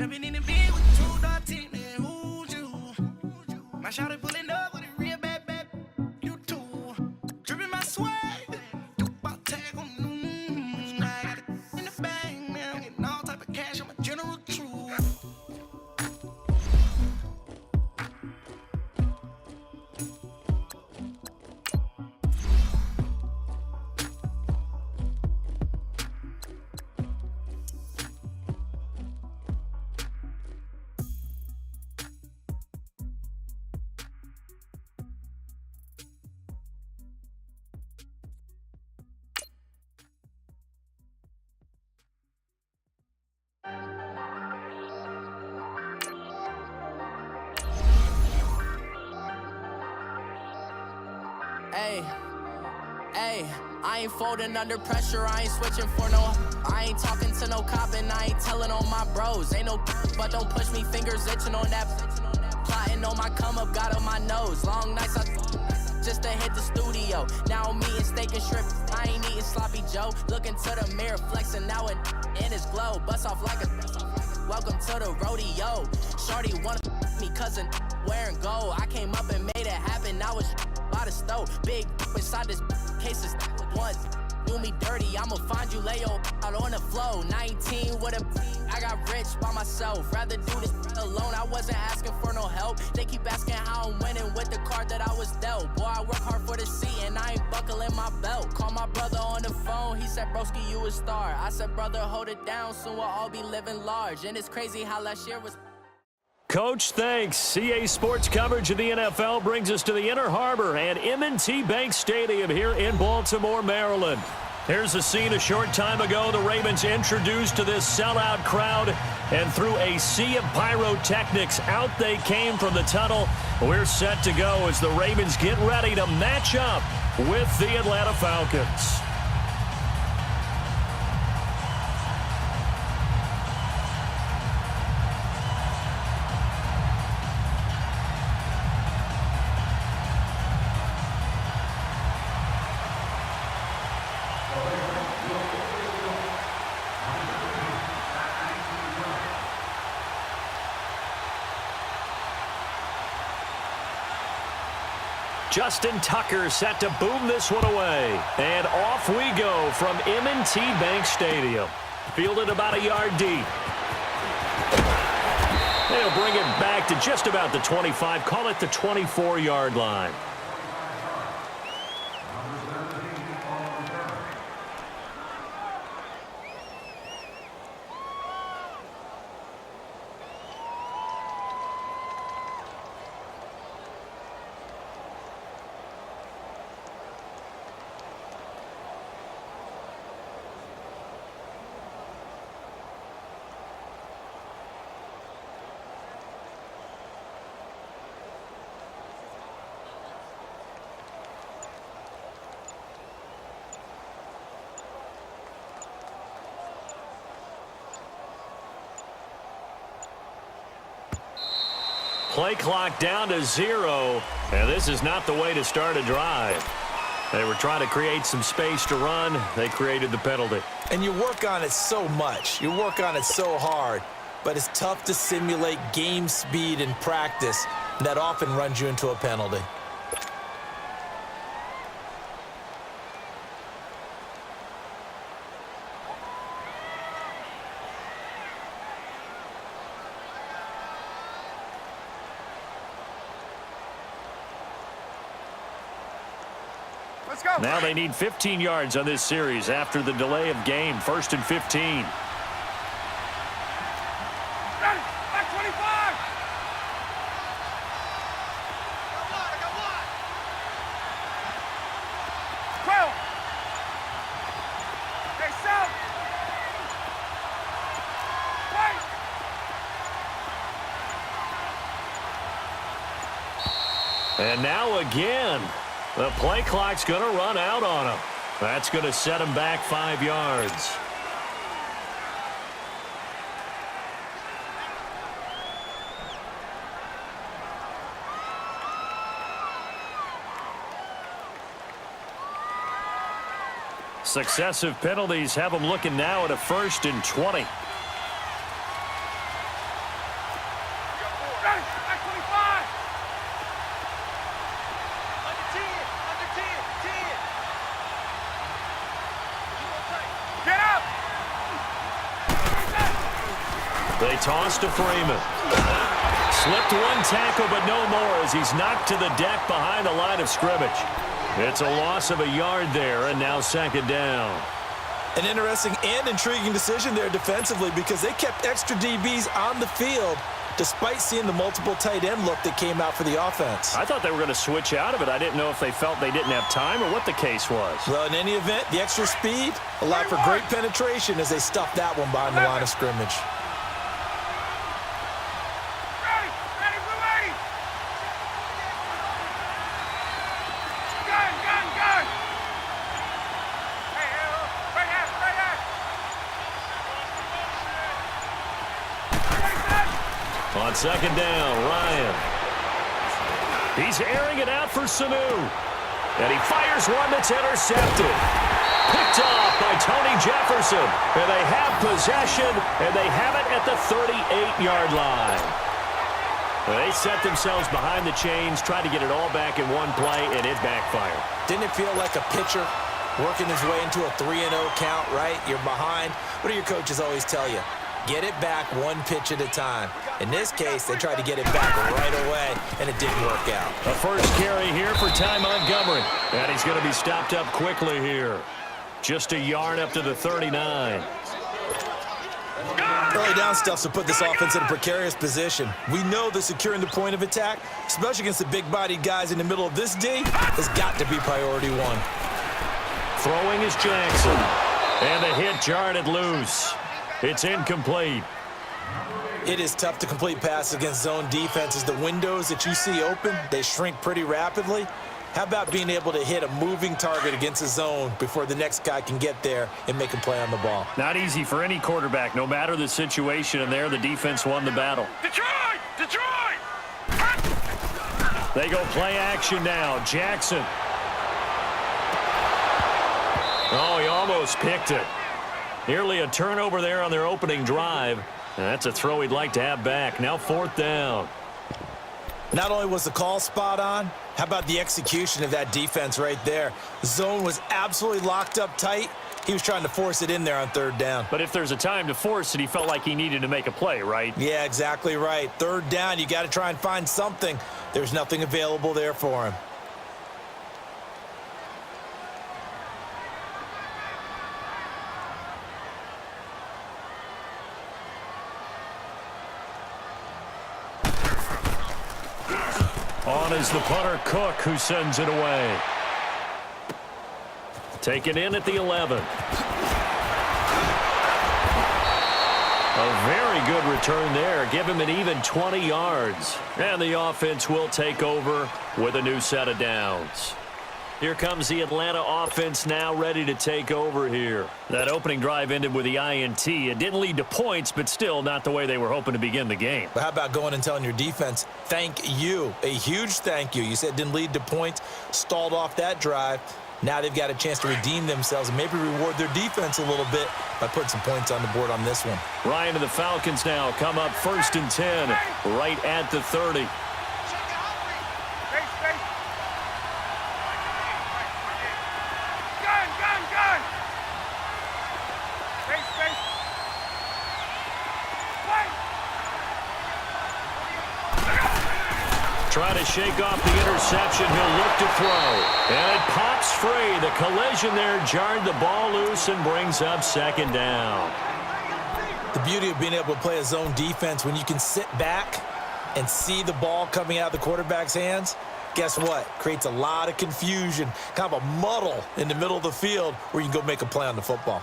Jumping in the bed with the 2-door team, man, who's you? My shawty pulling up with a real bad, you too. Dripping my swag, about tag on noon. I got it in the bag, man, I'm getting all type of cash, I'm a general true. Hey, I ain't folding under pressure, I ain't switching for no. I ain't talking to no cop and I ain't telling on my bros. Ain't no but don't push me, fingers itching on that. Plotting on my come up, got on my nose. Long nights I just to hit the studio. Now I'm eating steak and shrimp, I ain't eating sloppy Joe. Looking to the mirror, flexing now and in his glow. Bust off like a welcome to the rodeo. Shorty wanna me cousin wearing gold. I came up and made it happen, now it's by the stove. Big inside this cases one do me dirty, I'ma find you lay your out on the floor. 19 with a I got rich by myself, rather do this alone. I wasn't asking for no help, they keep asking how I'm winning with the card that I was dealt. Boy, I work hard for the seat and I ain't buckling my belt. Call my brother on the phone, he said broski you a star. I said brother hold it down, soon we'll all be living large. And it's crazy how last year was. Coach, thanks. CA Sports coverage of the NFL brings us to the Inner Harbor and M&T Bank Stadium here in Baltimore, Maryland. Here's the scene a short time ago. The Ravens introduced to this sellout crowd, and through a sea of pyrotechnics, out they came from the tunnel. We're set to go as the Ravens get ready to match up with the Atlanta Falcons. Justin Tucker set to boom this one away. And off we go from M&T Bank Stadium. Fielded about a yard deep. They'll bring it back to just about the 25. Call it the 24-yard line. Play clock down to 0, and this is not the way to start a drive. They were trying to create some space to run. They created the penalty. And you work on it so much. You work on it so hard. But it's tough to simulate game speed in practice. That often runs you into a penalty. Now they need 15 yards on this series after the delay of game. 1st and 15. Ready. Back 25. I got one. 12. Okay, south. Wait. And now again. The play clock's going to run out on him. That's going to set him back 5 yards. Successive penalties have them looking now at a 1st and 20. They toss to Freeman. Slipped one tackle, but no more as he's knocked to the deck behind the line of scrimmage. It's a loss of a yard there, and now second down. An interesting and intriguing decision there defensively because they kept extra DBs on the field despite seeing the multiple tight end look that came out for the offense. I thought they were going to switch out of it. I didn't know if they felt they didn't have time or what the case was. Well, in any event, the extra speed allowed for great penetration as they stuffed that one behind the line of scrimmage. On second down, Ryan. He's airing it out for Sanu. And he fires one that's intercepted. Picked off by Tony Jefferson. And they have possession, and they have it at the 38-yard line. They set themselves behind the chains, tried to get it all back in one play, and it backfired. Didn't it feel like a pitcher working his way into a 3-0 count, right? You're behind. What do your coaches always tell you? Get it back one pitch at a time. In this case, they tried to get it back right away, and it didn't work out. A first carry here for Ty Montgomery. And he's going to be stopped up quickly here. Just a yard up to the 39. Early down stuff to put this offense in a precarious position. We know that securing the point of attack, especially against the big-bodied guys in the middle of this D, has got to be priority one. Throwing is Jackson. And the hit jarred it loose. It's incomplete. It is tough to complete passes against zone defenses. The windows that you see open, they shrink pretty rapidly. How about being able to hit a moving target against a zone before the next guy can get there and make a play on the ball? Not easy for any quarterback, no matter the situation, and there the defense won the battle. Detroit! Detroit! They go play action now. Jackson. Oh, he almost picked it. Nearly a turnover there on their opening drive. And that's a throw he'd like to have back. Now fourth down. Not only was the call spot on, how about the execution of that defense right there? The zone was absolutely locked up tight. He was trying to force it in there on third down. But if there's a time to force it, he felt like he needed to make a play, right? Yeah, exactly right. Third down, you got to try and find something. There's nothing available there for him. On is the punter, Cook, who sends it away. Taken in at the 11. A very good return there. Give him an even 20 yards. And the offense will take over with a new set of downs. Here comes the Atlanta offense now ready to take over here. That opening drive ended with the INT. It didn't lead to points, but still not the way they were hoping to begin the game. But how about going and telling your defense, thank you, a huge thank you. You said it didn't lead to points, stalled off that drive. Now they've got a chance to redeem themselves and maybe reward their defense a little bit by putting some points on the board on this one. Ryan and the Falcons now come up 1st and 10, right at the 30. Trying to shake off the interception. He'll look to throw. And it pops free. The collision there jarred the ball loose and brings up second down. The beauty of being able to play a zone defense when you can sit back and see the ball coming out of the quarterback's hands, guess what? Creates a lot of confusion, kind of a muddle in the middle of the field where you can go make a play on the football.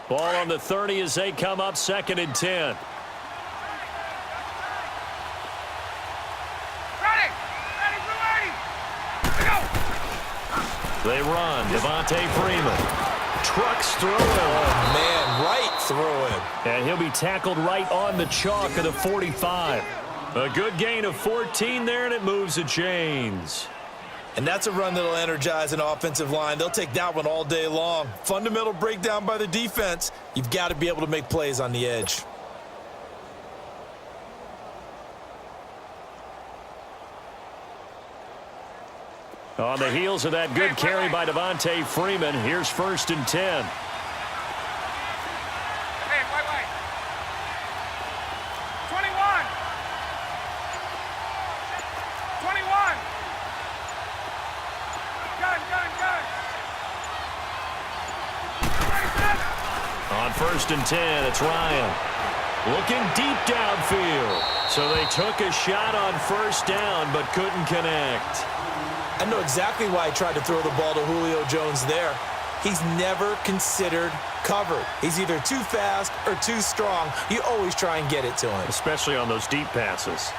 Ball on the 30 as they come up 2nd and 10. They run. Devontae Freeman trucks through him. Oh, man, right through him. And he'll be tackled right on the chalk of the 45. A good gain of 14 there, and it moves the chains. And that's a run that'll energize an offensive line. They'll take that one all day long. Fundamental breakdown by the defense. You've got to be able to make plays on the edge. On the heels of that good carry by Devontae Freeman, here's 1st and 10. Wait. 21. 21. Gun. On 1st and 10, it's Ryan. Looking deep downfield. So they took a shot on 1st down, but couldn't connect. I know exactly why he tried to throw the ball to Julio Jones there. He's never considered covered. He's either too fast or too strong. You always try and get it to him. Especially on those deep passes.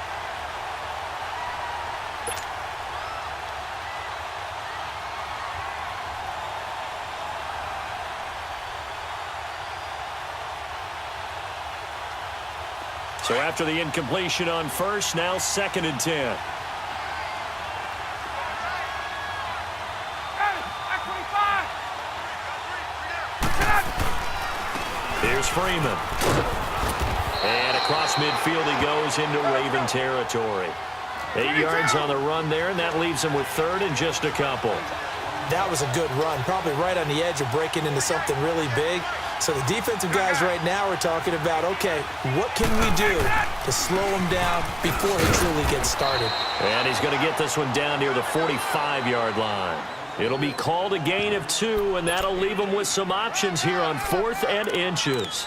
So after the incompletion on 1st, now 2nd and 10. Here's Freeman. And across midfield he goes into Raven territory. 8 yards on the run there, and that leaves him with 3rd and just a couple. That was a good run, probably right on the edge of breaking into something really big. So the defensive guys right now are talking about, okay, what can we do to slow him down before he truly gets started? And he's going to get this one down near the 45-yard line. It'll be called a gain of 2, and that'll leave him with some options here on 4th and inches.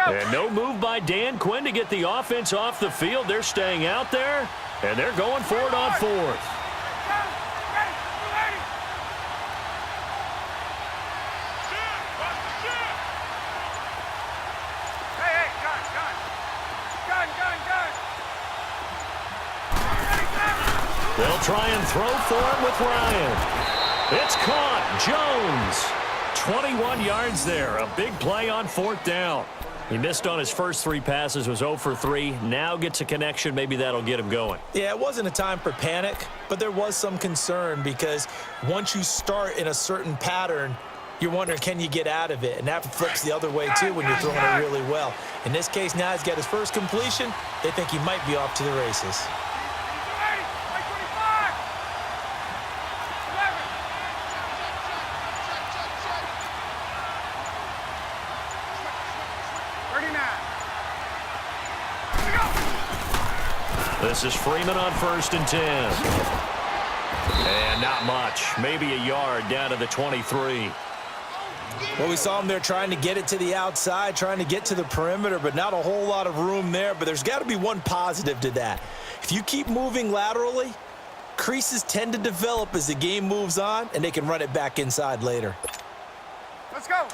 And no move by Dan Quinn to get the offense off the field. They're staying out there, and they're going for it on 4th. They'll try and throw for him with Ryan. It's caught. Jones. 21 yards there. A big play on 4th down. He missed on his first 3 passes, was 0 for 3. Now gets a connection. Maybe that'll get him going. Yeah, it wasn't a time for panic, but there was some concern because once you start in a certain pattern, you're wondering, can you get out of it? And that flips the other way, too, when you're throwing it really well. In this case, now he's got his first completion. They think he might be off to the races. This is Freeman on 1st and 10. And not much. Maybe a yard down to the 23. Well, we saw him there trying to get it to the outside, trying to get to the perimeter, but not a whole lot of room there. But there's got to be one positive to that. If you keep moving laterally, creases tend to develop as the game moves on, and they can run it back inside later. Let's go.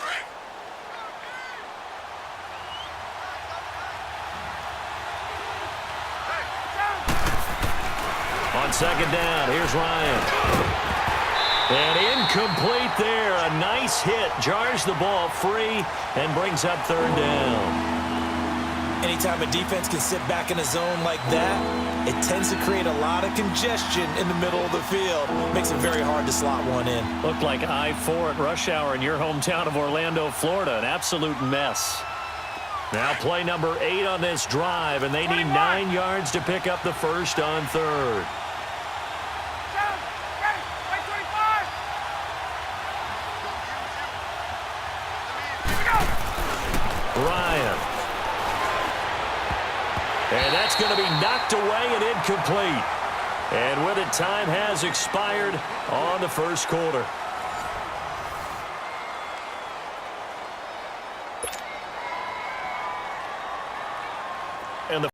On 2nd down, here's Ryan. And incomplete there. A nice hit. Jars the ball free and brings up 3rd down. Anytime a defense can sit back in a zone like that, it tends to create a lot of congestion in the middle of the field. Makes it very hard to slot one in. Looked like I-4 at rush hour in your hometown of Orlando, Florida. An absolute mess. Now play number 8 on this drive, and they need 9 yards to pick up the first on 3rd. Ryan. And that's going to be knocked away and incomplete. And with it, time has expired on the first quarter. And the